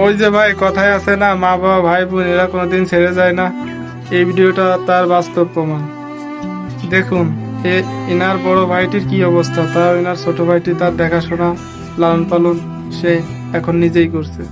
ওই যে ভাই কথায় আছে না, মা বাবা ভাই বোন এরা কোনোদিন ছেড়ে যায় না। এই ভিডিওটা তার বাস্তব প্রমাণ। দেখুন, এ এনার বড় ভাইটির কি অবস্থা, তাও এনার ছোট ভাইটি তার দেখাশোনা লালন পালন সে এখন নিজেই করছে।